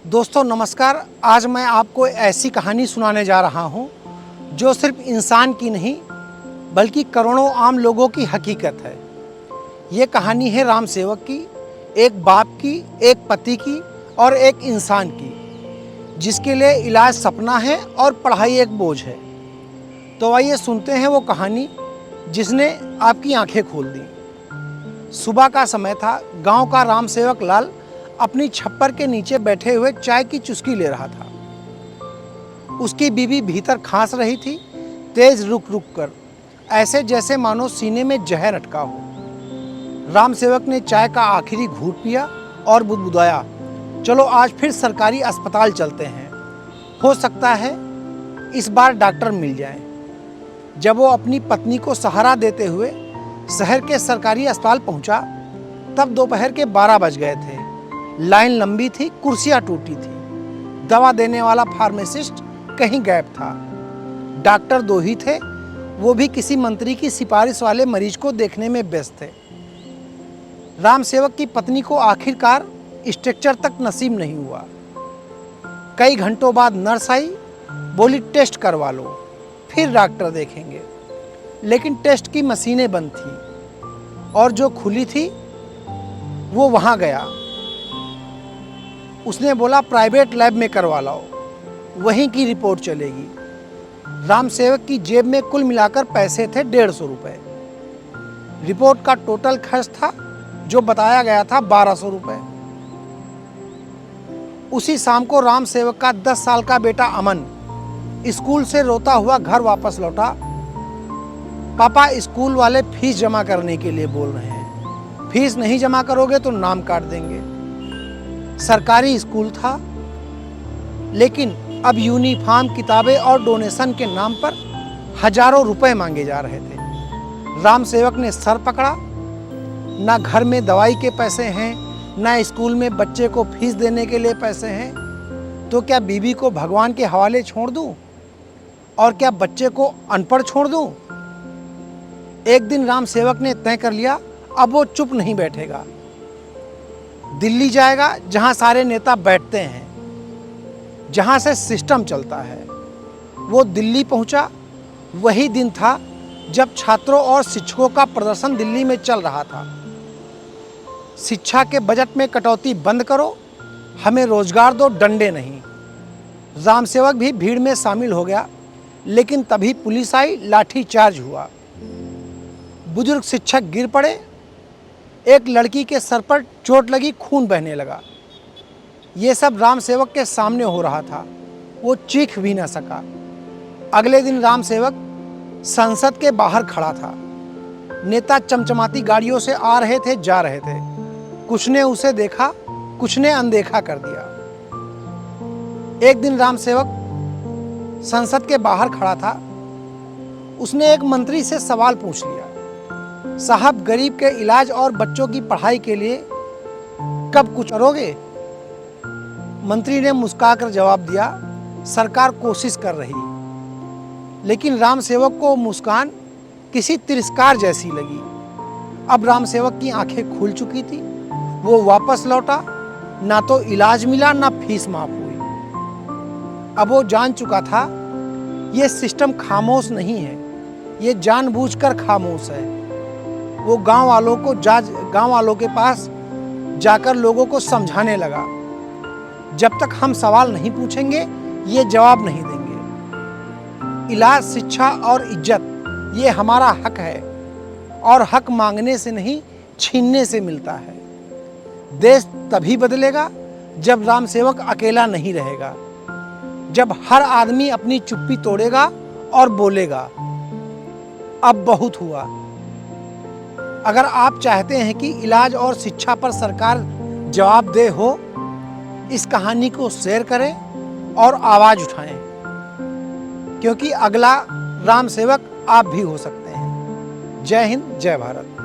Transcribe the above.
दोस्तों नमस्कार। आज मैं आपको ऐसी कहानी सुनाने जा रहा हूँ जो सिर्फ इंसान की नहीं बल्कि करोड़ों आम लोगों की हकीकत है। ये कहानी है राम सेवक की, एक बाप की, एक पति की और एक इंसान की जिसके लिए इलाज सपना है और पढ़ाई एक बोझ है। तो आइए सुनते हैं वो कहानी जिसने आपकी आंखें खोल दी। सुबह का समय था। गांव का राम सेवक लाल अपनी छप्पर के नीचे बैठे हुए चाय की चुस्की ले रहा था। उसकी बीवी भीतर खांस रही थी, तेज रुक रुक कर, ऐसे जैसे मानो सीने में जहर अटका हो। राम सेवक ने चाय का आखिरी घूंट पिया और बुदबुदाया, चलो आज फिर सरकारी अस्पताल चलते हैं, हो सकता है इस बार डॉक्टर मिल जाए। जब वो अपनी पत्नी को सहारा देते हुए शहर के सरकारी अस्पताल पहुंचा तब दोपहर के 12 बज गए थे। लाइन लंबी थी, कुर्सियां टूटी थी, दवा देने वाला फार्मासिस्ट कहीं गायब था। डॉक्टर 2 ही थे, वो भी किसी मंत्री की सिफारिश वाले मरीज को देखने में व्यस्त थे। राम सेवक की पत्नी को आखिरकार स्ट्रक्चर तक नसीब नहीं हुआ। कई घंटों बाद नर्स आई, बोली टेस्ट करवा लो, फिर डॉक्टर देखेंगे। लेकिन टेस्ट की मशीनें बंद थी और जो खुली थी वो वहां गया। उसने बोला प्राइवेट लैब में करवा लाओ, वहीं की रिपोर्ट चलेगी। राम सेवक की जेब में कुल मिलाकर पैसे थे 150 रुपए। रिपोर्ट का टोटल खर्च था जो बताया गया था 1200 रुपए। उसी शाम को राम सेवक का 10 साल का बेटा अमन स्कूल से रोता हुआ घर वापस लौटा। पापा स्कूल वाले फीस जमा करने के लिए बोल रहे हैं, फीस नहीं जमा करोगे तो नाम काट देंगे। सरकारी स्कूल था लेकिन अब यूनिफॉर्म, किताबें और डोनेशन के नाम पर हजारों रुपए मांगे जा रहे थे। राम सेवक ने सर पकड़ा, ना घर में दवाई के पैसे हैं, ना स्कूल में बच्चे को फीस देने के लिए पैसे हैं, तो क्या बीवी को भगवान के हवाले छोड़ दूं और क्या बच्चे को अनपढ़ छोड़ दूं? एक दिन राम सेवक ने तय कर लिया, अब वो चुप नहीं बैठेगा। दिल्ली जाएगा जहां सारे नेता बैठते हैं, जहां से सिस्टम चलता है। वो दिल्ली पहुंचा। वही दिन था जब छात्रों और शिक्षकों का प्रदर्शन दिल्ली में चल रहा था। शिक्षा के बजट में कटौती बंद करो, हमें रोजगार दो, डंडे नहीं। राम सेवक भी भीड़ में शामिल हो गया, लेकिन तभी पुलिस आई, लाठी चार्ज हुआ। बुजुर्ग शिक्षक गिर पड़े, एक लड़की के सर पर चोट लगी, खून बहने लगा। ये सब राम सेवक के सामने हो रहा था, वो चीख भी न सका। अगले दिन राम सेवक संसद के बाहर खड़ा था। नेता चमचमाती गाड़ियों से आ रहे थे, जा रहे थे। कुछ ने उसे देखा, कुछ ने अनदेखा कर दिया। एक दिन राम सेवक संसद के बाहर खड़ा था। उसने एक मंत्री से सवाल पूछ लिया, साहब गरीब के इलाज और बच्चों की पढ़ाई के लिए कब कुछ करोगे? मंत्री ने मुस्कुराकर जवाब दिया, सरकार कोशिश कर रही। लेकिन राम सेवक को मुस्कान किसी तिरस्कार जैसी लगी। अब राम सेवक की आंखें खुल चुकी थी। वो वापस लौटा, ना तो इलाज मिला ना फीस माफ हुई। अब वो जान चुका था ये सिस्टम खामोश नहीं है, ये जानबूझकर खामोश है। वो गांव वालों के पास जाकर लोगों को समझाने लगा, जब तक हम सवाल नहीं पूछेंगे ये जवाब नहीं देंगे। इलाज, शिक्षा और इज्जत ये हमारा हक है और हक मांगने से नहीं छीनने से मिलता है। देश तभी बदलेगा जब राम सेवक अकेला नहीं रहेगा, जब हर आदमी अपनी चुप्पी तोड़ेगा और बोलेगा, अब बहुत हुआ। अगर आप चाहते हैं कि इलाज और शिक्षा पर सरकार जवाबदेह हो, इस कहानी को शेयर करें और आवाज उठाएं, क्योंकि अगला राम सेवक आप भी हो सकते हैं। जय हिंद, जय भारत।